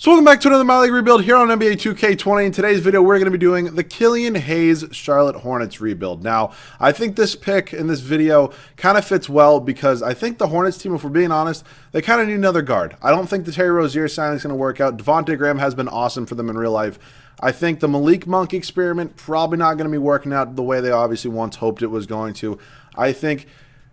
So welcome back to another My League rebuild here on NBA 2K20. In today's video, we're going to be doing the Killian Hayes Charlotte Hornets rebuild. Now, I think this pick in this video kind of fits well because I think the Hornets team, if we're being honest, they kind of need another guard. I don't think the Terry Rozier signing is going to work out. Devontae Graham has been awesome for them in real life. I think the Malik Monk experiment probably not going to be working out the way they obviously once hoped it was going to. I think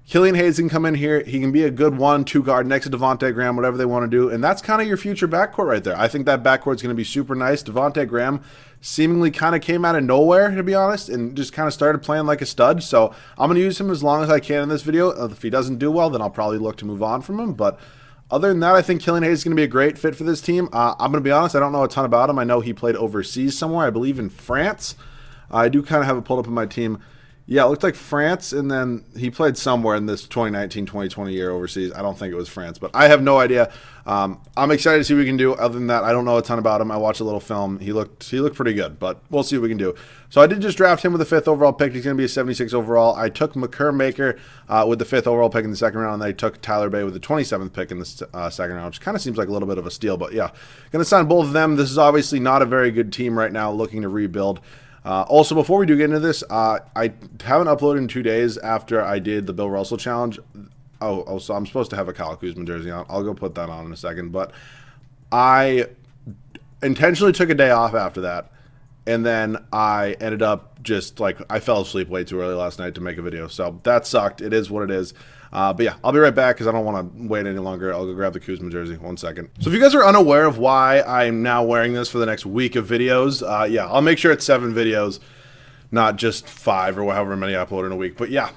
Killian Hayes can come in here. He can be a good 1-2 guard next to Devontae Graham, whatever they want to do. And that's kind of your future backcourt right there. I think that backcourt is going to be super nice. Devontae Graham seemingly kind of came out of nowhere, to be honest, and just kind of started playing like a stud. So I'm going to use him as long as I can in this video. If he doesn't do well, then I'll probably look to move on from him. But other than that, I think Killian Hayes is going to be a great fit for this team. I'm going to be honest, I don't know a ton about him. I know he played overseas somewhere, I believe in France. I do kind of have it pulled up in my team. Yeah, it looked like France, and then he played somewhere in this 2019-2020 year overseas. I don't think it was France, but I have no idea. I'm excited to see what we can do. Other than that, I don't know a ton about him. I watched a little film. He looked pretty good, but we'll see what we can do. So I did just draft him with the 5th overall pick. He's going to be a 76 overall. I took McCurr Maker with the 5th overall pick in the second round, and then I took Tyler Bay with the 27th pick in the second round, which kind of seems like a little bit of a steal, but yeah. Going to sign both of them. This is obviously not a very good team right now looking to rebuild. Also, before we do get into this, I haven't uploaded in 2 days after I did the Bill Russell challenge. Oh, so I'm supposed to have a Kyle Kuzma jersey on. I'll go put that on in a second. But I intentionally took a day off after that, and then I ended up just like I fell asleep way too early last night to make a video. So that sucked. It is what it is. But yeah, I'll be right back because I don't want to wait any longer. I'll go grab the Kuzma jersey. 1 second. So if you guys are unaware of why I'm now wearing this for the next week of videos, yeah, I'll make sure it's 7 videos, not just 5 or however many I upload in a week. But yeah,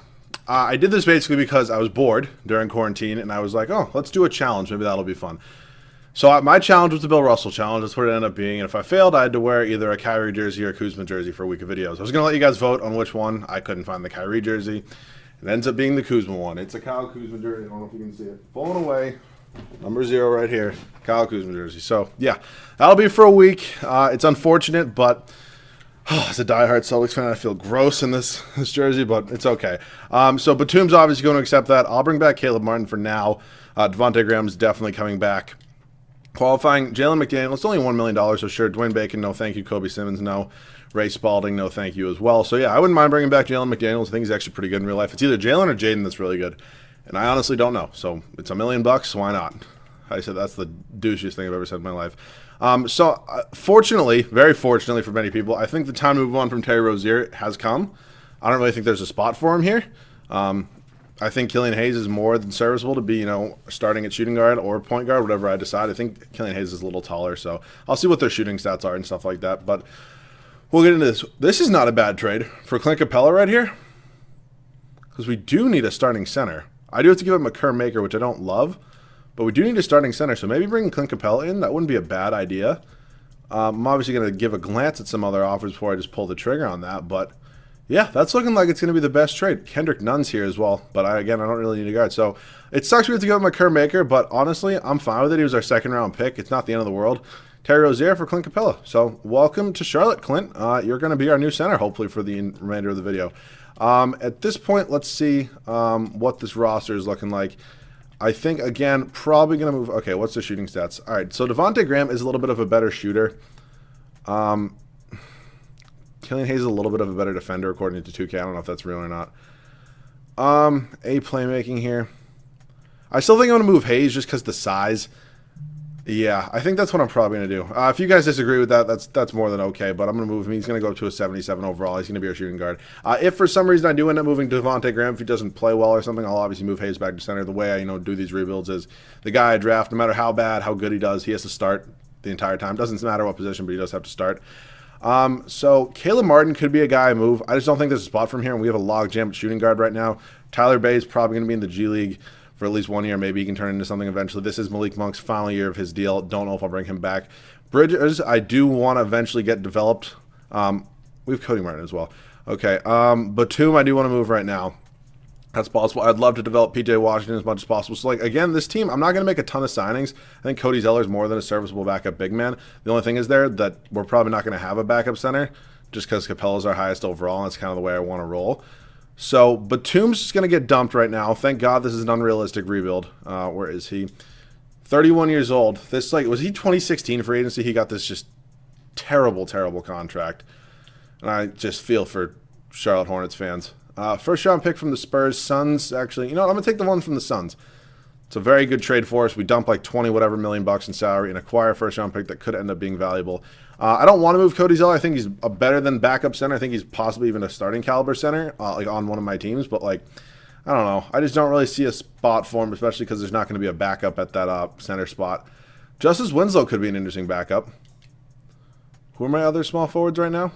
I did this basically because I was bored during quarantine, and I was like, oh, let's do a challenge. Maybe that'll be fun. So my challenge was the Bill Russell challenge. That's what it ended up being. And if I failed, I had to wear either a Kyrie jersey or a Kuzma jersey for a week of videos. I was going to let you guys vote on which one. I couldn't find the Kyrie jersey. It ends up being the Kuzma one. It's a Kyle Kuzma jersey. I don't know if you can see it. Falling away. Number 0 right here. Kyle Kuzma jersey. So, yeah. That'll be for a week. It's unfortunate, but as a diehard Celtics fan, I feel gross in this jersey, but it's okay. So, Batum's obviously going to accept that. I'll bring back Caleb Martin for now. Devontae Graham's definitely coming back. Qualifying, Jalen McDaniel. It's only $1 million, so sure. Dwayne Bacon, no thank you. Kobe Simmons, no. Ray Spalding, no thank you as well. So yeah, I wouldn't mind bringing back Jalen McDaniels. I think he's actually pretty good in real life. It's either Jalen or Jaden that's really good, and I honestly don't know. So it's $1 million, so why not? I said that's the douchiest thing I've ever said in my life. Fortunately, very fortunately for many people, I think the time to move on from Terry Rozier has come. I don't really think there's a spot for him here. I think Killian Hayes is more than serviceable to be, starting at shooting guard or point guard, whatever I decide. I think Killian Hayes is a little taller, so I'll see what their shooting stats are and stuff like that. But we'll get into this. This is not a bad trade for Clint Capella right here, because we do need a starting center. I do have to give up McCurr Maker, which I don't love, but we do need a starting center, so maybe bringing Clint Capella in, that wouldn't be a bad idea. I'm obviously going to give a glance at some other offers before I just pull the trigger on that, but yeah, that's looking like it's going to be the best trade. Kendrick Nunn's here as well, but I don't really need a guard. So it sucks we have to go with McCurr Maker, but honestly, I'm fine with it. He was our 2nd-round pick. It's not the end of the world. Terry Rozier for Clint Capella. So welcome to Charlotte, Clint. You're going to be our new center, hopefully, for the remainder of the video. At this point, let's see what this roster is looking like. I think, again, probably going to move. Okay, what's the shooting stats? All right, so Devontae Graham is a little bit of a better shooter. Killian Hayes is a little bit of a better defender, according to 2K. I don't know if that's real or not. A playmaking here. I still think I'm going to move Hayes just because the size. Yeah, I think that's what I'm probably going to do. If you guys disagree with that, that's more than okay, but I'm going to move him. He's going to go up to a 77 overall. He's going to be our shooting guard. If for some reason I do end up moving Devontae Graham, if he doesn't play well or something, I'll obviously move Hayes back to center. The way I do these rebuilds is the guy I draft, no matter how bad, how good he does, he has to start the entire time. Doesn't matter what position, but he does have to start. So Caleb Martin could be a guy I move. I just don't think there's a spot from here, and we have a logjam at shooting guard right now. Tyler Bay is probably going to be in the G League for at least 1 year. Maybe he can turn into something eventually. This is Malik Monk's final year of his deal. Don't know if I'll bring him back. Bridges, I do want to eventually get developed. We have Cody Martin as well. Okay, Batum, I do want to move right now. That's possible. I'd love to develop P.J. Washington as much as possible. So, again, this team, I'm not going to make a ton of signings. I think Cody Zeller is more than a serviceable backup big man. The only thing is there that we're probably not going to have a backup center just because Capella's our highest overall, and that's kind of the way I want to roll. So, Batum's just going to get dumped right now. Thank God this is an unrealistic rebuild. Where is he? 31 years old. This, like, was he 2016 free agency? He got this just terrible, terrible contract. And I just feel for Charlotte Hornets fans. First round pick from the Spurs. Suns, actually. You know what? I'm going to take the one from the Suns. It's a very good trade for us. We dump like 20 whatever million bucks in salary and acquire a first round pick that could end up being valuable. I don't want to move Cody Zeller. I think he's a better than backup center. I think he's possibly even a starting caliber center, like on one of my teams. But like, I don't know. I just don't really see a spot for him, especially because there's not going to be a backup at that center spot. Justice Winslow could be an interesting backup. Who are my other small forwards right now?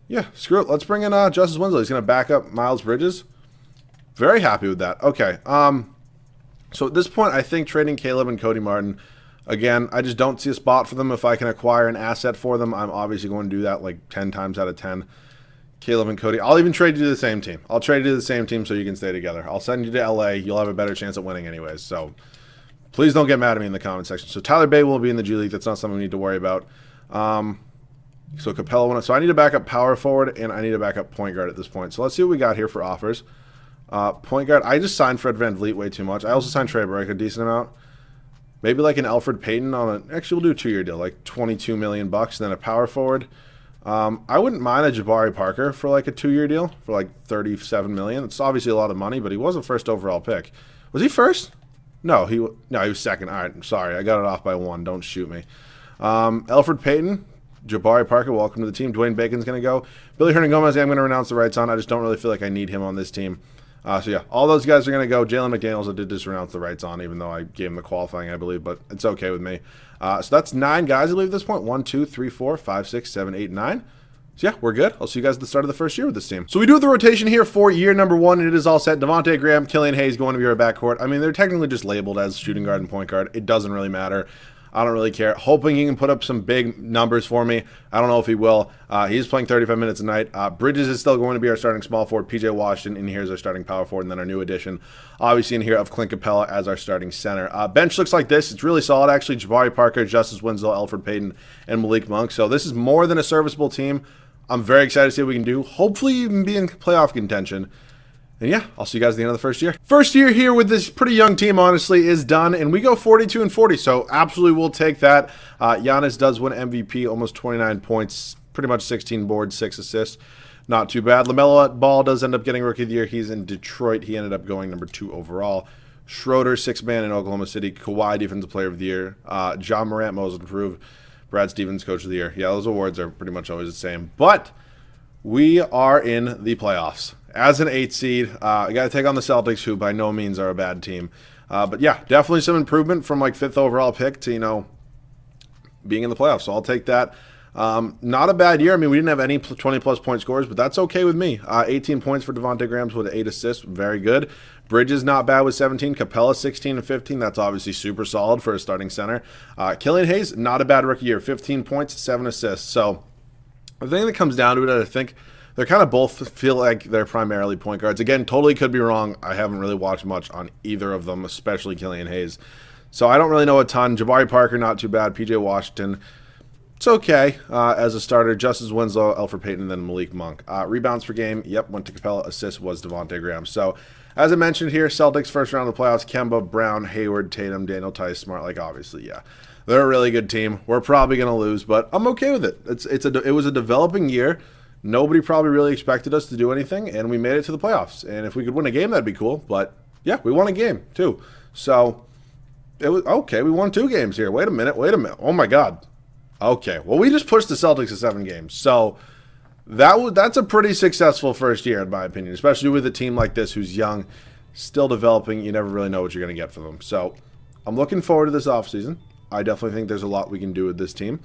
Yeah, screw it. Let's bring in Justice Winslow. He's going to back up Miles Bridges. Very happy with that. Okay. So at this point, I think trading Caleb and Cody Martin, again, I just don't see a spot for them. If I can acquire an asset for them, I'm obviously going to do that like 10 times out of 10. Caleb and Cody. I'll even trade you to the same team. I'll trade you to the same team so you can stay together. I'll send you to LA. You'll have a better chance at winning anyways. So please don't get mad at me in the comment section. So Tyler Bay will be in the G League. That's not something we need to worry about. So Capella went up. So I need a backup power forward, and I need a backup point guard at this point. So let's see what we got here for offers. Point guard, I just signed Fred VanVleet way too much. I also signed Trey Burke a decent amount. Maybe like an Elfrid Payton on an, actually we'll do a 2-year deal, like 22 million bucks, then a power forward. I wouldn't mind a Jabari Parker for like a 2-year deal for like 37 million. It's obviously a lot of money, but he was a first overall pick. Was he first? No, he was second. All right, sorry, I got it off by 1. Don't shoot me. Elfrid Payton, Jabari Parker, welcome to the team. Dwayne Bacon's going to go. Billy Hernan-Gomez, I'm going to renounce the rights on. I just don't really feel like I need him on this team. So yeah, all those guys are going to go. Jalen McDaniels, I did just renounce the rights on, even though I gave him the qualifying, I believe, but it's okay with me. So that's 9 guys, I believe, at this point. 1, 2, 3, 4, 5, 6, 7, 8, 9. So yeah, we're good. I'll see you guys at the start of the first year with this team. So we do have the rotation here for year number 1, and it is all set. Devontae Graham, Killian Hayes going to be our backcourt. I mean, they're technically just labeled as shooting guard and point guard. It doesn't really matter. I don't really care. Hoping he can put up some big numbers for me. I don't know if he will. He's playing 35 minutes a night. Bridges is still going to be our starting small forward. PJ Washington in here is our starting power forward. And then our new addition, obviously in here, of Clint Capella as our starting center. Bench looks like this. It's really solid, actually. Jabari Parker, Justice Winslow, Elfrid Payton, and Malik Monk. So this is more than a serviceable team. I'm very excited to see what we can do. Hopefully even be in playoff contention. And yeah, I'll see you guys at the end of the first year. First year here with this pretty young team, honestly, is done. And we go 42-40, so absolutely we'll take that. Giannis does win MVP, almost 29 points, pretty much 16 boards, 6 assists. Not too bad. LaMelo Ball does end up getting Rookie of the Year. He's in Detroit. He ended up going number 2 overall. Schroeder, 6th man in Oklahoma City. Kawhi, Defensive Player of the Year. John Morant, Most Improved. Brad Stevens, Coach of the Year. Yeah, those awards are pretty much always the same. But we are in the playoffs. As an 8 seed, I got to take on the Celtics, who by no means are a bad team. But yeah, definitely some improvement from like 5th overall pick to, you know, being in the playoffs. So I'll take that. Not a bad year. I mean, we didn't have any 20-plus point scores, but that's okay with me. 18 points for Devontae Graham with 8 assists. Very good. Bridges not bad with 17. Capella 16 and 15. That's obviously super solid for a starting center. Killian Hayes, not a bad rookie year. 15 points, 7 assists. So the thing that comes down to it, I think they're kind of both feel like they're primarily point guards. Again, totally could be wrong. I haven't really watched much on either of them, especially Killian Hayes. So I don't really know a ton. Jabari Parker, not too bad. PJ Washington, it's okay as a starter. Justice Winslow, Elfrid Payton, and then Malik Monk. Rebounds per game, yep, went to Capella. Assist was Devontae Graham. So as I mentioned here, Celtics first round of the playoffs, Kemba, Brown, Hayward, Tatum, Daniel Tice, Smart. Like, obviously, yeah. They're a really good team. We're probably going to lose, but I'm okay with it. It was a developing year. Nobody probably really expected us to do anything, and we made it to the playoffs. And if we could win a game, that'd be cool. But, yeah, we won a game, too. So, it was okay. We won 2 games here. Wait a minute. Oh, my God. Okay. Well, we just pushed the Celtics to 7 games. So, that's a pretty successful first year, in my opinion, especially with a team like this who's young, still developing. You never really know what you're going to get from them. So, I'm looking forward to this offseason. I definitely think there's a lot we can do with this team.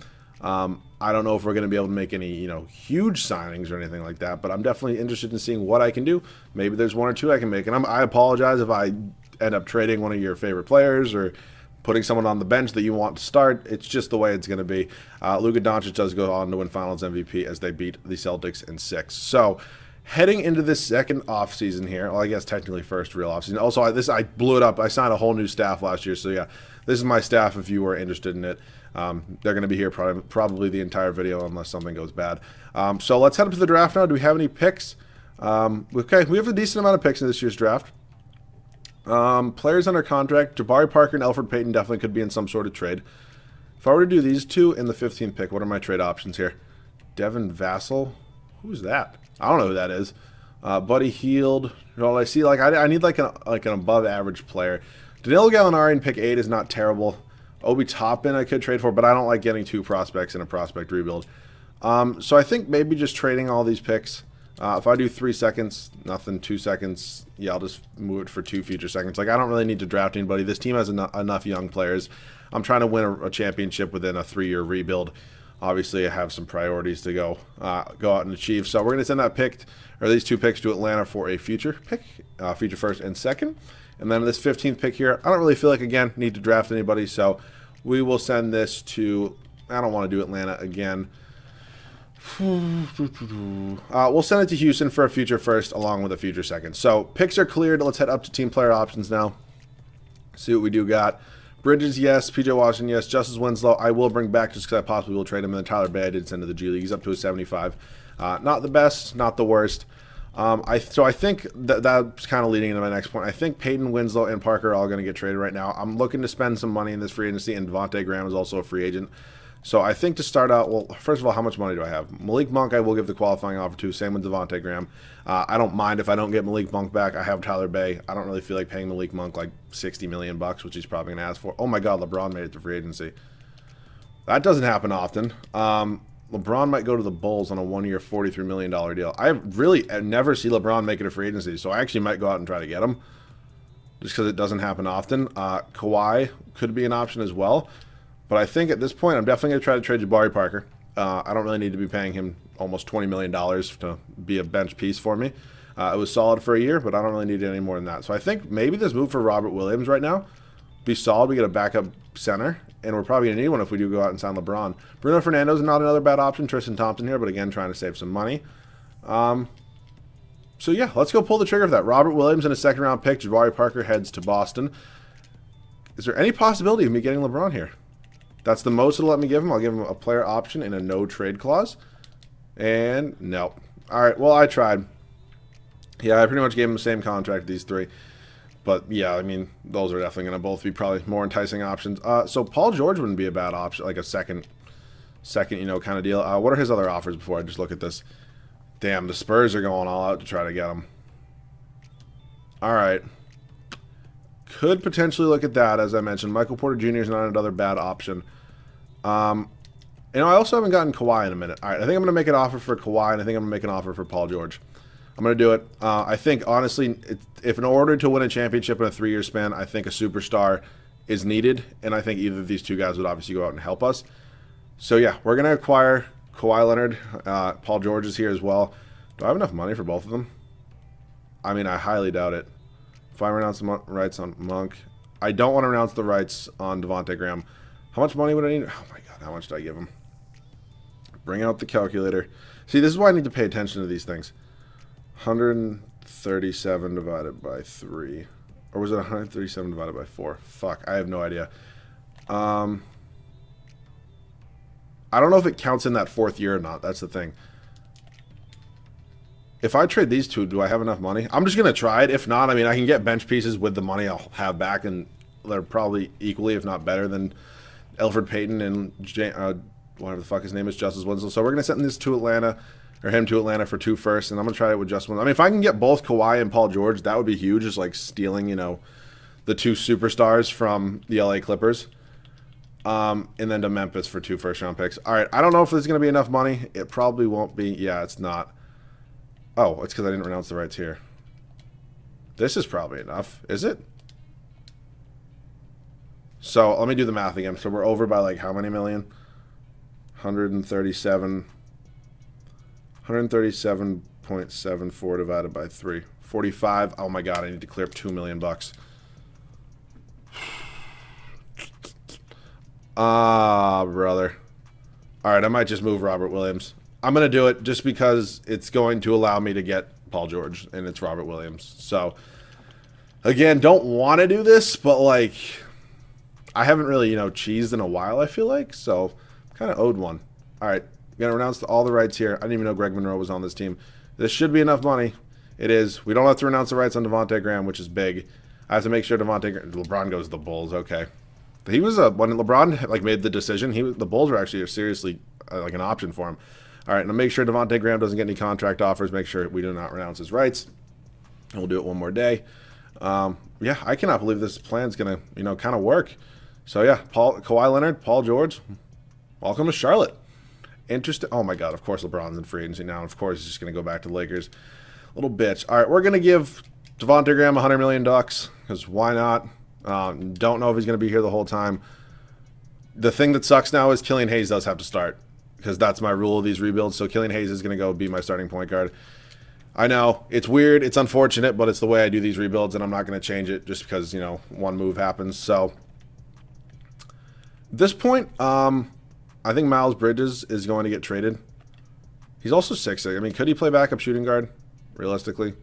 I don't know if we're going to be able to make any, huge signings or anything like that, but I'm definitely interested in seeing what I can do. Maybe there's 1 or 2 I can make, and I apologize if I end up trading one of your favorite players or putting someone on the bench that you want to start. It's just the way it's going to be. Luka Doncic does go on to win Finals MVP as they beat the Celtics in 6. So, heading into this second offseason here, well, I guess technically first real offseason. Also, I blew it up. I signed a whole new staff last year, so yeah, this is my staff if you were interested in it. They're going to be here probably the entire video unless something goes bad. So let's head up to the draft now. Do we have any picks? Okay, we have a decent amount of picks in this year's draft. Players under contract. Jabari Parker and Elfrid Payton definitely could be in some sort of trade. If I were to do these two in the 15th pick, what are my trade options here? Devin Vassell. Who's that? I don't know who that is. Buddy Hield. I see, like I need like an above average player. Danilo Gallinari in pick 8 is not terrible. Obi Toppin I could trade for, but I don't like getting 2 prospects in a prospect rebuild. So I think maybe just trading all these picks. If I do 3 seconds, nothing. 2 seconds, yeah, I'll just move it for 2 future seconds. Like, I don't really need to draft anybody. This team has enough young players. I'm trying to win a championship within a 3-year rebuild. Obviously, I have some priorities to go out and achieve. So we're going to send that pick, or these 2 picks, to Atlanta for a future pick, future first and second. And then this 15th pick here, I don't really feel like, again, need to draft anybody. So we will send this to, I don't want to do Atlanta again. We'll send it to Houston for a future first along with a future second. So picks are cleared. Let's head up to team player options now. See what we do got. Bridges, yes. PJ Washington, yes. Justice Winslow, I will bring back just because I possibly will trade him. And then Tyler Bay, I did send to the G League. He's up to a 75. Not the best, not the worst. So I think that's kind of leading into my next point. I think Peyton, Winslow, and Parker are all going to get traded right now. I'm looking to spend some money in this free agency, and Devontae Graham is also a free agent. So I think to start out, well, first of all, how much money do I have? Malik Monk, I will give the qualifying offer to. Same with Devontae Graham. I don't mind if I don't get Malik Monk back. I have Tyler Bay. I don't really feel like paying Malik Monk like $60 million, which he's probably going to ask for. Oh my God, LeBron made it to free agency. That doesn't happen often. LeBron might go to the Bulls on a 1-year, $43 million deal. I really never see LeBron make it a free agency, so I actually might go out and try to get him just because it doesn't happen often. Kawhi could be an option as well. But I think at this point, I'm definitely going to try to trade Jabari Parker. I don't really need to be paying him almost $20 million to be a bench piece for me. It was solid for a year, but I don't really need it any more than that. So I think maybe this move for Robert Williams right now be solid. We get a backup center, and we're probably going to need one if we do go out and sign LeBron. Bruno Fernando is not another bad option. Tristan Thompson here, but again, trying to save some money. So yeah, let's go pull the trigger for that. Robert Williams in a second-round pick. Jabari Parker heads to Boston. Is there any possibility of me getting LeBron here? That's the most it'll let me give him. I'll give him a player option and a no trade clause. And no. All right, well, I tried. Yeah, I pretty much gave him the same contract, these 3. But yeah, I mean, those are definitely going to both be probably more enticing options. So Paul George wouldn't be a bad option, like a second, kind of deal. What are his other offers before I just look at this? Damn, the Spurs are going all out to try to get him. All right. Could potentially look at that, as I mentioned. Michael Porter Jr. is not another bad option. I also haven't gotten Kawhi in a minute. All right, I think I'm going to make an offer for Kawhi, and I think I'm going to make an offer for Paul George. I'm going to do it. I think, honestly, if in order to win a championship in a 3-year span, I think a superstar is needed, and I think either of these 2 guys would obviously go out and help us. So, yeah, we're going to acquire Kawhi Leonard. Paul George is here as well. Do I have enough money for both of them? I mean, I highly doubt it. If I renounce the rights on Monk, I don't want to renounce the rights on Devontae Graham. How much money would I need? Oh my God, how much did I give him? Bring out the calculator. See, this is why I need to pay attention to these things. 137 divided by 3. Or was it 137 divided by 4? Fuck, I have no idea. I don't know if it counts in that 4th year or not. That's the thing. If I trade these 2, do I have enough money? I'm just going to try it. If not, I mean, I can get bench pieces with the money I'll have back, and they're probably equally, if not better, than Elfrid Payton and whatever the fuck his name is, Justice Winslow. So we're going to send this to Atlanta, or him to Atlanta for 2 firsts, and I'm going to try it with Justice Winslow. I mean, if I can get both Kawhi and Paul George, that would be huge. Just like stealing, the 2 superstars from the LA Clippers. And then to Memphis for 2 first-round picks. All right, I don't know if there's going to be enough money. It probably won't be. Yeah, it's not. Oh, it's because I didn't renounce the rights here. This is probably enough. Is it? So let me do the math again. So we're over by like how many million? 137.74 divided by 3. 45. Oh my God, I need to clear up $2 million. Brother. All right, I might just move Robert Williams. I'm going to do it just because it's going to allow me to get Paul George, and it's Robert Williams. So, again, don't want to do this, but, like, I haven't really, cheesed in a while, I feel like. So, kind of owed one. All right, going to renounce all the rights here. I didn't even know Greg Monroe was on this team. This should be enough money. It is. We don't have to renounce the rights on Devontae Graham, which is big. I have to make sure LeBron goes to the Bulls. Okay. He was when LeBron like made the decision, the Bulls were actually seriously like an option for him. All right, and I'll make sure Devontae Graham doesn't get any contract offers. Make sure we do not renounce his rights. And we'll do it one more day. Yeah, I cannot believe this plan's gonna, kind of work. So yeah, Kawhi Leonard, Paul George, welcome to Charlotte. Interesting. Oh my God, of course LeBron's in free agency now. Of course he's just gonna go back to the Lakers. Little bitch. All right, we're gonna give Devontae Graham $100 million because why not? Don't know if he's gonna be here the whole time. The thing that sucks now is Killian Hayes does have to start because that's my rule of these rebuilds. So Killian Hayes is gonna go be my starting point guard. I know, it's weird, it's unfortunate, but it's the way I do these rebuilds, and I'm not going to change it just because, one move happens. So, at this point, I think Miles Bridges is going to get traded. He's also 6'6". I mean, could he play backup shooting guard, realistically?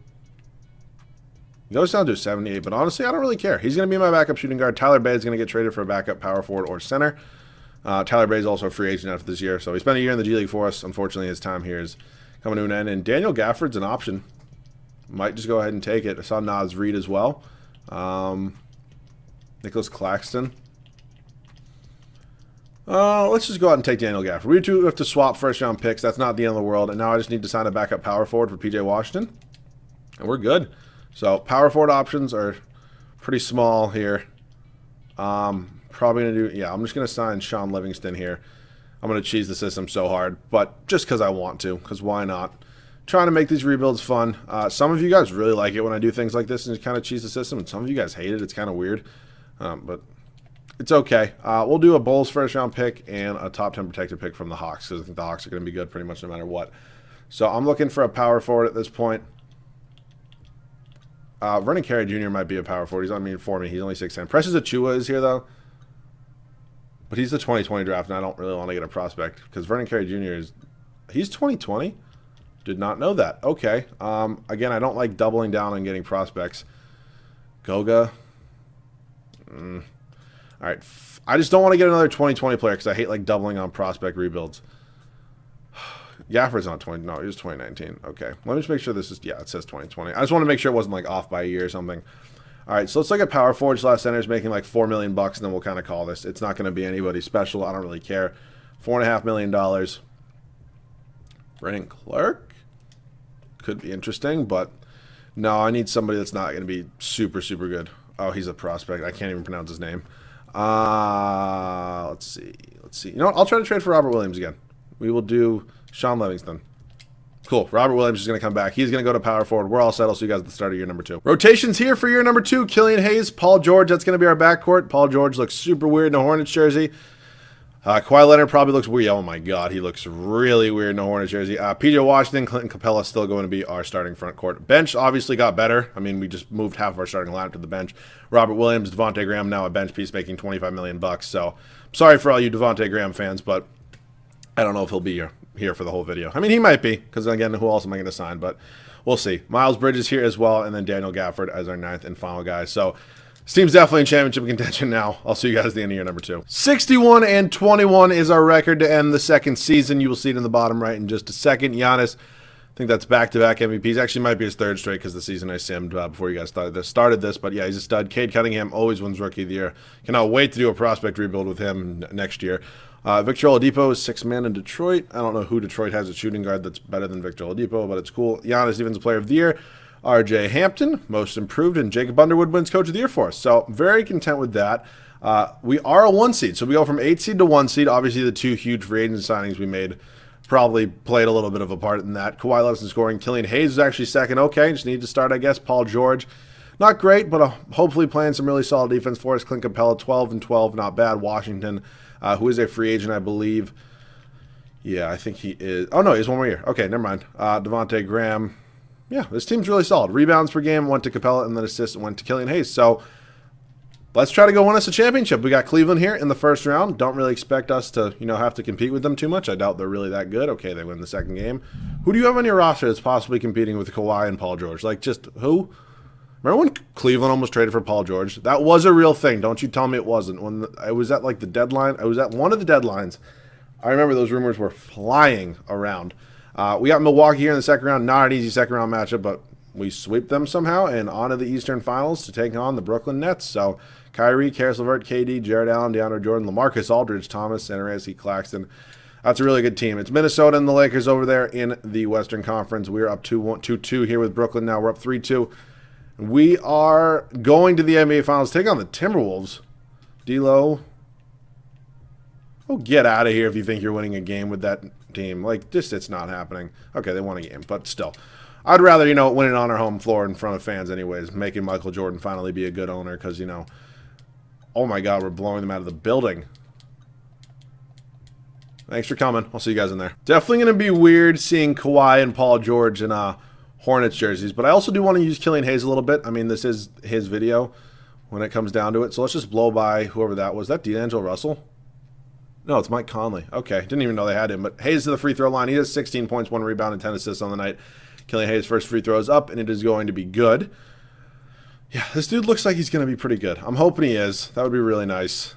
He goes down to 78, but honestly, I don't really care. He's going to be my backup shooting guard. Tyler Bay is going to get traded for a backup power forward or center. Tyler Bay is also a free agent after this year, so he spent a year in the G League for us. Unfortunately, his time here is coming to an end, and Daniel Gafford's an option. Might just go ahead and take it. I saw Naz Reid as well. Nicholas Claxton. Let's just go out and take Daniel Gafford. We do have to swap first-round picks. That's not the end of the world. And now I just need to sign a backup power forward for P.J. Washington. And we're good. So power forward options are pretty small here. Probably going to do, I'm just going to sign Sean Livingston here. I'm going to cheese the system so hard, but just because I want to, because why not? Trying to make these rebuilds fun. Some of you guys really like it when I do things like this and kind of cheese the system, and some of you guys hate it. It's kind of weird, but it's okay. We'll do a Bulls first-round pick and a top 10 protected pick from the Hawks, because I think the Hawks are going to be good pretty much no matter what. So I'm looking for a power forward at this point. Vernon Carey Jr. might be a power forward. For me, he's only 6'10". Precious Achiuwa is here, though. But he's the 2020 draft, and I don't really want to get a prospect because Vernon Carey Jr. He's 2020? Did not know that. Okay. Again, I don't like doubling down on getting prospects. Goga. All right. I just don't want to get another 2020 player because I hate doubling on prospect rebuilds. Gafford's not 20. No, he was 2019. Okay. Let me just make sure this is, it says 2020. I just want to make sure it wasn't off by a year or something. All right, so let's look at power forward / centers making $4 million, and then we'll kind of call this. It's not going to be anybody special. I don't really care. $4.5 million. Brandon Clark could be interesting, but no, I need somebody that's not going to be super, super good. Oh, he's a prospect. I can't even pronounce his name. Let's see. You know what? I'll try to trade for Robert Williams again. We will do Sean Livingston. Cool. Robert Williams is going to come back. He's going to go to power forward. We're all settled. See you guys at the start of year number 2. Rotations here for year number 2. Killian Hayes, Paul George. That's going to be our backcourt. Paul George looks super weird in a Hornets jersey. Kawhi Leonard probably looks weird. Oh, my God. He looks really weird in a Hornets jersey. P.J. Washington, Clinton Capella still going to be our starting front court. Bench obviously got better. I mean, we just moved half of our starting lineup to the bench. Robert Williams, Devontae Graham, now a bench piece making $25 million. So, sorry for all you Devontae Graham fans, but I don't know if he'll be here for the whole video. I mean, he might be, because again, who else am I going to sign? But we'll see. Miles Bridges here as well, and then Daniel Gafford as our 9th and final guy. So this team's definitely in championship contention now. I'll see you guys at the end of year number 2. 61-21 is our record to end the second season. You will see it in the bottom right in just a second. Giannis, I think that's back-to-back MVPs. Actually, might be his 3rd straight because the season I simmed before you guys started this. But yeah, he's a stud. Cade Cunningham always wins Rookie of the Year. Cannot wait to do a prospect rebuild with him next year. Victor Oladipo is 6th man in Detroit. I don't know who Detroit has a shooting guard that's better than Victor Oladipo, but it's cool. Giannis, Defensive Player of the Year. RJ Hampton, Most Improved, and Jacob Underwood wins Coach of the Year for us. So very content with that. We are a 1 seed, so we go from 8 seed to 1 seed. Obviously, the 2 huge free agent signings we made probably played a little bit of a part in that. Kawhi Leonard scoring. Killian Hayes is actually 2nd. Okay, just need to start, I guess. Paul George, not great, but hopefully playing some really solid defense for us. Clint Capella, 12-12, not bad. Washington, who is a free agent, I believe. Yeah, I think he is. Oh, no, he's 1 more year. Okay, never mind. Devontae Graham. Yeah, this team's really solid. Rebounds per game went to Capella, and then assists went to Killian Hayes. So let's try to go win us a championship. We got Cleveland here in the first round. Don't really expect us to, have to compete with them too much. I doubt they're really that good. Okay, they win the second game. Who do you have on your roster that's possibly competing with Kawhi and Paul George? Just who? Remember when Cleveland almost traded for Paul George? That was a real thing. Don't you tell me it wasn't. When I was at the deadline, I was at one of the deadlines. I remember those rumors were flying around. We got Milwaukee here in the second round. Not an easy second round matchup, but we sweep them somehow and on to the Eastern Finals to take on the Brooklyn Nets. So Kyrie, Karis LeVert, KD, Jared Allen, DeAndre Jordan, LaMarcus Aldridge, Thomas, Satoransky, Claxton. That's a really good team. It's Minnesota and the Lakers over there in the Western Conference. We're up 2-2 here with Brooklyn now. We're up 3-2. We are going to the NBA Finals, take on the Timberwolves. D'Lo. Oh, get out of here if you think you're winning a game with that team. Like, just, it's not happening. Okay, they won a game, but still. I'd rather, win it on our home floor in front of fans anyways, making Michael Jordan finally be a good owner because, oh my God, we're blowing them out of the building. Thanks for coming. I'll see you guys in there. Definitely going to be weird seeing Kawhi and Paul George in Hornets jerseys, but I also do want to use Killian Hayes a little bit. I mean, this is his video when it comes down to it, so let's just blow by whoever that was. That D'Angelo Russell? No, it's Mike Conley. Okay, didn't even know they had him, but Hayes to the free throw line. He has 16 points, 1 rebound, and 10 assists on the night. Killian Hayes' first free throw is up, and it is going to be good. Yeah, this dude looks like he's going to be pretty good. I'm hoping he is. That would be really nice.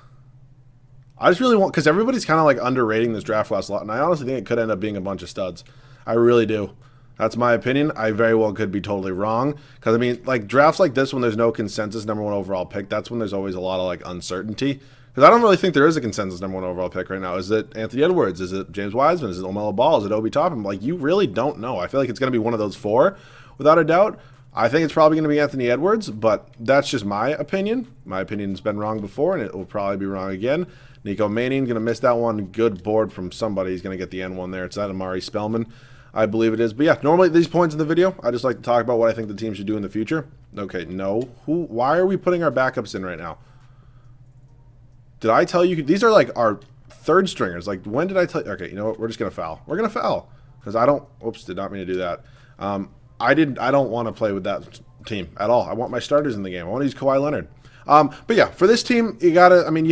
I just really want, because everybody's kind of like underrating this draft class a lot, and I honestly think it could end up being a bunch of studs. I really do. That's my opinion. I very well could be totally wrong. Because, I mean, like, drafts like this when there's no consensus number 1 overall pick, that's when there's always a lot of, like, uncertainty. Because I don't really think there is a consensus number 1 overall pick right now. Is it Anthony Edwards? Is it James Wiseman? Is it LaMelo Ball? Is it Obi Toppin? Like, you really don't know. I feel like it's going to be one of those 4, without a doubt. I think it's probably going to be Anthony Edwards, but that's just my opinion. My opinion's been wrong before, and it will probably be wrong again. Nico Mannion going to miss that one. Good board from somebody. He's going to get the N1 there. It's that Amari Spellman, I believe it is. But yeah, normally at these points in the video, I just like to talk about what I think the team should do in the future. Okay, no. Why are we putting our backups in right now? Did I tell you? These are like our third stringers. Like, when did I tell you? Okay, you know what? We're just going to foul. We're going to foul. Because I don't, oops, did not mean to do that. I don't want to play with that team at all. I want my starters in the game. I want to use Kawhi Leonard. But yeah, for this team, you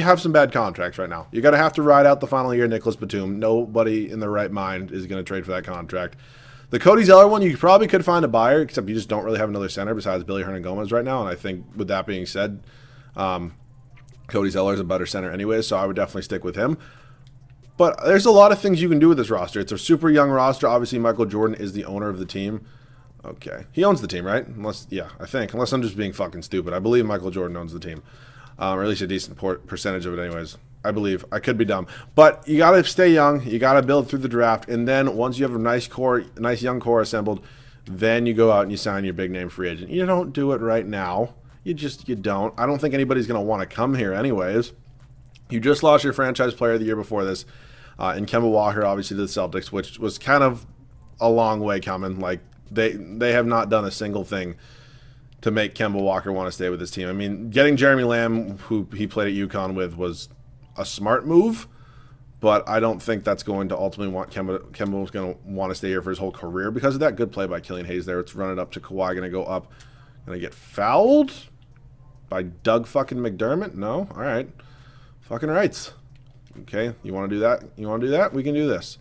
have some bad contracts right now. You're have to ride out the final year of Nicholas Batum. Nobody in their right mind is going to trade for that contract. The Cody Zeller one, you probably could find a buyer, except you just don't really have another center besides Billy Hernangomez right now. And I think with that being said, Cody Zeller is a better center anyway, so I would definitely stick with him. But there's a lot of things you can do with this roster. It's a super young roster. Obviously, Michael Jordan is the owner of the team. Okay. He owns the team, right? Yeah, I think. Unless I'm just being fucking stupid. I believe Michael Jordan owns the team. Or at least a decent percentage of it anyways. I believe. I could be dumb. But you got to stay young. You got to build through the draft. And then once you have a nice young core assembled, then you go out and you sign your big name free agent. You don't do it right now. You don't. I don't think anybody's going to want to come here anyways. You just lost your franchise player of the year before this. And Kemba Walker, obviously, to the Celtics, which was kind of a long way coming. Like, they have not done a single thing to make Kemba Walker want to stay with his team. I mean, getting Jeremy Lamb, who he played at UConn with, was a smart move, but I don't think that's going to ultimately want Kemba was going to want to stay here for his whole career because of that. Good play by Killian Hayes there. It's running up to Kawhi, going to go up. Going to get fouled by Doug fucking McDermott? No? All right. Fucking rights. Okay, you want to do that? You want to do that? We can do this.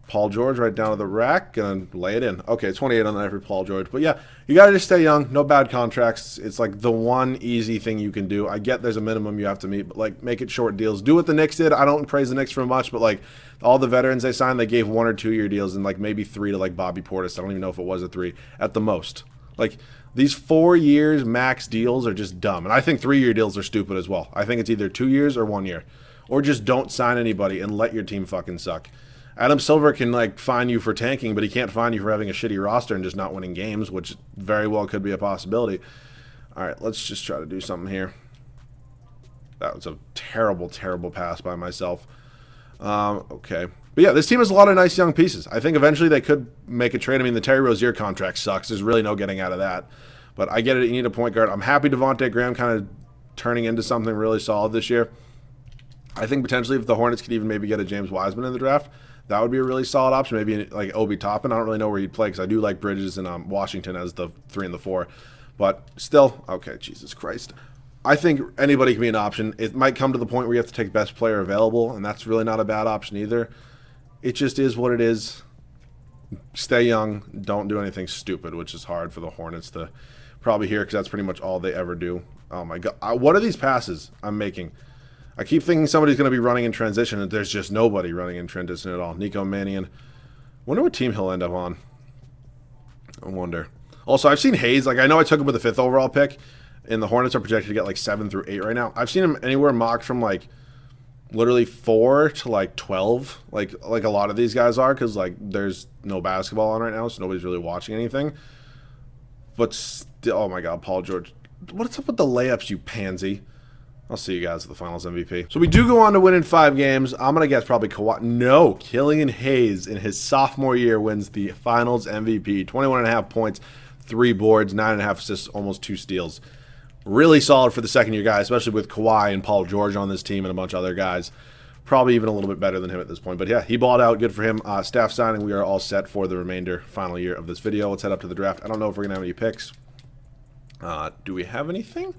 Paul George right down to the rack and lay it in. Okay, 28 on the night for Paul George. But yeah, you got to just stay young. No bad contracts. It's like the one easy thing you can do. I get there's a minimum you have to meet, but like make it short deals. Do what the Knicks did. I don't praise the Knicks for much, but like all the veterans they signed, they gave 1 or 2 year deals and like maybe 3 to like Bobby Portis. I don't even know if it was a 3 at the most. Like these 4 years max deals are just dumb. And I think 3-year deals are stupid as well. I think it's either 2 years or 1 year. Or just don't sign anybody and let your team fucking suck. Adam Silver can like fine you for tanking, but he can't fine you for having a shitty roster and just not winning games, which very well could be a possibility. All right, let's just try to do something here. That was a terrible, terrible pass by myself. Okay. But yeah, this team has a lot of nice young pieces. I think eventually they could make a trade. I mean, the Terry Rozier contract sucks. There's really no getting out of that. But I get it. You need a point guard. I'm happy Devontae Graham kind of turning into something really solid this year. I think potentially if the Hornets could even maybe get a James Wiseman in the draft, that would be a really solid option. Maybe like Obi Toppin. I don't really know where he'd play because I do like Bridges and Washington as the 3 and the 4. But still, okay, Jesus Christ. I think anybody can be an option. It might come to the point where you have to take best player available, and that's really not a bad option either. It just is what it is. Stay young. Don't do anything stupid, which is hard for the Hornets to probably hear because that's pretty much all they ever do. Oh, my God. What are these passes I'm making? I keep thinking somebody's going to be running in transition, and there's just nobody running in transition at all. Nico Mannion. Wonder what team he'll end up on. I wonder. Also, I've seen Hayes. Like, I know I took him with the 5th overall pick, and the Hornets are projected to get like 7 through 8 right now. I've seen him anywhere mocked from like literally 4 to like 12, like a lot of these guys are, because like there's no basketball on right now, so nobody's really watching anything. But still, oh my God, Paul George, what's up with the layups, you pansy? I'll see you guys at the Finals MVP. So we do go on to win in 5 games. I'm gonna guess probably Kawhi. No, Killian Hayes in his sophomore year wins the Finals MVP. 21.5 points, 3 boards, 9.5 assists, almost 2 steals. Really solid for the second-year guy, especially with Kawhi and Paul George on this team and a bunch of other guys. Probably even a little bit better than him at this point. But yeah, he balled out. Good for him. Staff signing, we are all set for the remainder, final year of this video. Let's head up to the draft. I don't know if we're going to have any picks. Do we have anything?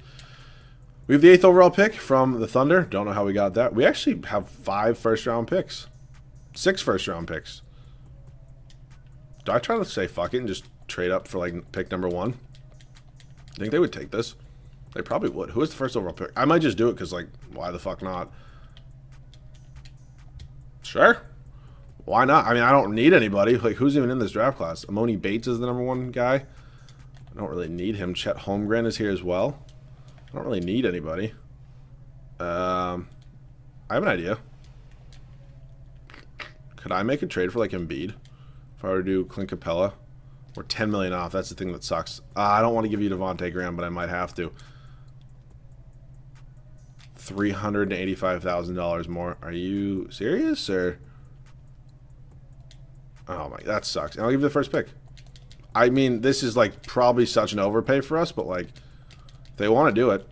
We have the 8th overall pick from the Thunder. Don't know how we got that. We actually have 5 first-round picks. 6 first-round picks. Do I try to say fuck it and just trade up for like pick number 1? I think they would take this. They probably would. Who is the first overall pick? I might just do it because, like, why the fuck not? Sure. Why not? I mean, I don't need anybody. Like, who's even in this draft class? Amoni Bates is the number 1 guy. I don't really need him. Chet Holmgren is here as well. I don't really need anybody. I have an idea. Could I make a trade for, like, Embiid? If I were to do Clint Capella? Or 10 million off. That's the thing that sucks. I don't want to give you Devontae Graham, but I might have to. $385,000 more. Are you serious, or? Oh my, that sucks. And I'll give you the first pick. I mean, this is like probably such an overpay for us, but like, if they want to do it,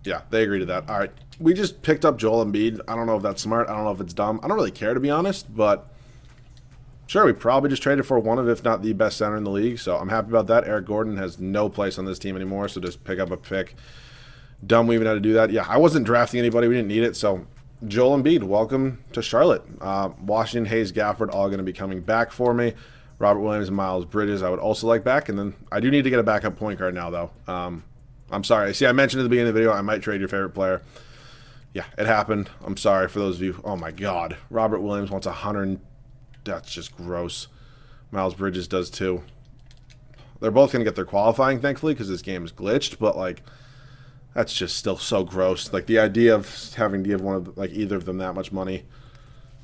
yeah, they agree to that. All right, we just picked up Joel Embiid. I don't know if that's smart. I don't know if it's dumb. I don't really care, to be honest, but sure, we probably just traded for one of, if not the best center in the league. So I'm happy about that. Eric Gordon has no place on this team anymore, so just pick up a pick. Dumb we even had to do that. Yeah, I wasn't drafting anybody. We didn't need it. So Joel Embiid, welcome to Charlotte. Washington, Hayes, Gafford, all going to be coming back for me. Robert Williams and Miles Bridges, I would also like back. And then I do need to get a backup point guard now, though. I'm sorry. See, I mentioned at the beginning of the video I might trade your favorite player. Yeah, it happened. I'm sorry for those of you. Oh, my God. Robert Williams wants 100. That's just gross. Miles Bridges does, too. They're both going to get their qualifying, thankfully, because this game is glitched. But, like, that's just still so gross. Like, the idea of having to give one of, like, either of them that much money.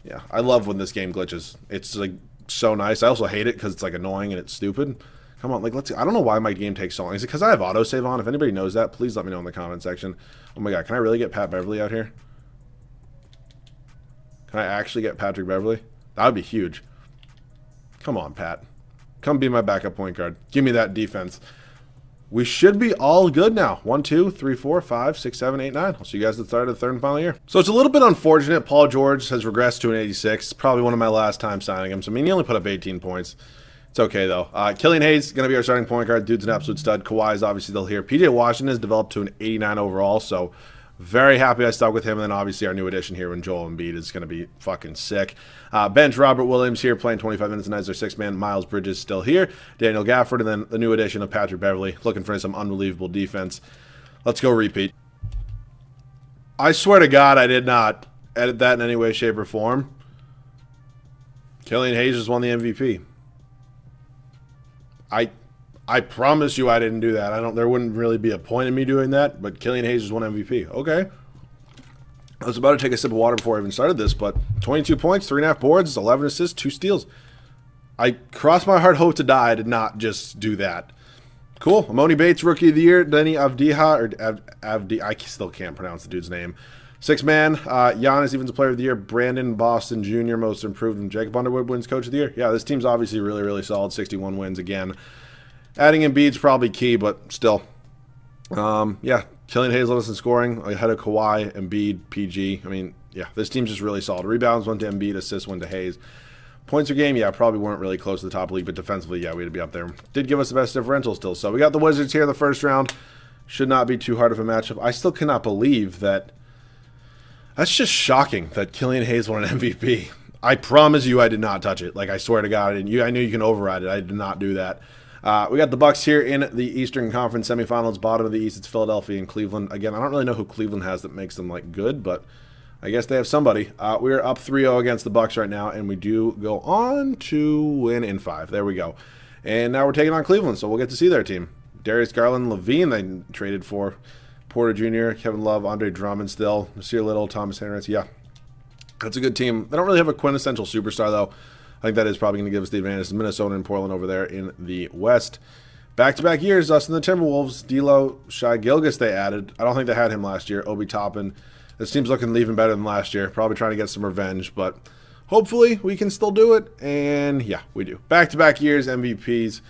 Yeah, I love when this game glitches. It's, like, so nice. I also hate it because it's, like, annoying and it's stupid. Come on, like, let's see. I don't know why my game takes so long. Is it because I have autosave on? If anybody knows that, please let me know in the comment section. Oh, my God. Can I really get Pat Beverly out here? Can I actually get Patrick Beverly? That would be huge. Come on, Pat. Come be my backup point guard. Give me that defense. We should be all good now. 1, 2, 3, 4, 5, 6, 7, 8, 9. I'll see you guys at the start of the third and final year. So it's a little bit unfortunate. Paul George has regressed to an 86. Probably one of my last time signing him. So, I mean, he only put up 18 points. It's okay, though. Killian Hayes going to be our starting point guard. Dude's an absolute stud. Kawhi is obviously still here. PJ Washington has developed to an 89 overall. So, very happy I stuck with him. And then, obviously, our new addition here when Joel Embiid is going to be fucking sick. Bench, Robert Williams here playing 25 minutes tonight as our 6th man. Miles Bridges still here. Daniel Gafford, and then the new addition of Patrick Beverly. Looking for some unbelievable defense. Let's go repeat. I swear to God I did not edit that in any way, shape, or form. Killian Hayes just won the MVP. I promise you I didn't do that. There wouldn't really be a point in me doing that, but Killian Hayes just won MVP. Okay. I was about to take a sip of water before I even started this, but 22 points, 3.5 boards, 11 assists, 2 steals. I crossed my heart, hope to die. I did not just do that. Cool. Amoni Bates, Rookie of the Year. Denny Avdiha, or Avdi, I still can't pronounce the dude's name. 6th man. Giannis, Evans Player of the Year. Brandon Boston Jr., Most Improved. And Jacob Underwood wins Coach of the Year. Yeah, this team's obviously really, really solid. 61 wins again. Adding Embiid's probably key, but still. Yeah, Killian Hayes led us in scoring ahead of Kawhi, Embiid, PG. I mean, yeah, this team's just really solid. Rebounds went to Embiid, assists went to Hayes. Points per game, yeah, probably weren't really close to the top of the league, but defensively, yeah, we had to be up there. Did give us the best differential still. So we got the Wizards here in the first round. Should not be too hard of a matchup. I still cannot believe that. That's just shocking that Killian Hayes won an MVP. I promise you I did not touch it. Like, I swear to God, I knew you can override it. I did not do that. We got the Bucks here in the Eastern Conference semifinals. Bottom of the East, it's Philadelphia and Cleveland. Again, I don't really know who Cleveland has that makes them, like, good, but I guess they have somebody. We're up 3-0 against the Bucks right now, and we do go on to win in 5. There we go. And now we're taking on Cleveland, so we'll get to see their team. Darius Garland, Levine they traded for. Porter Jr., Kevin Love, Andre Drummond still. Nasir Little, Thomas Harris. Yeah, that's a good team. They don't really have a quintessential superstar, though. I think that is probably going to give us the advantage. Minnesota and Portland over there in the West. Back-to-back years, us and the Timberwolves. D'Lo, Shai Gilgeous they added. I don't think they had him last year. Obi Toppin. This team's looking even better than last year. Probably trying to get some revenge, but hopefully we can still do it. And yeah, we do. Back-to-back years, MVPs.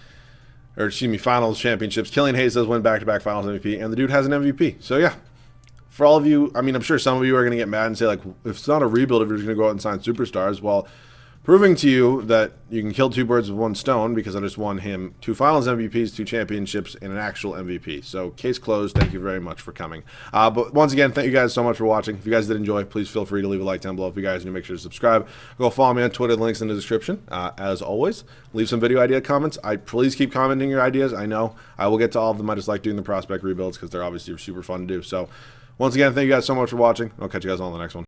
Or excuse me, finals championships. Killian Hayes does win back-to-back finals MVP, and the dude has an MVP. So yeah, for all of you, I mean, I'm sure some of you are going to get mad and say, like, if it's not a rebuild, if you're just going to go out and sign superstars, well, proving to you that you can kill two birds with one stone, because I just won him 2 finals MVPs, 2 championships, and an actual MVP. So case closed. Thank you very much for coming. But once again, thank you guys so much for watching. If you guys did enjoy, please feel free to leave a like down below. If you guys need, make sure to subscribe. Go follow me on Twitter. The link's in the description. As always, leave some video idea comments. Please keep commenting your ideas. I know I will get to all of them. I just like doing the prospect rebuilds because they're obviously super fun to do. So once again, thank you guys so much for watching. I'll catch you guys on the next one.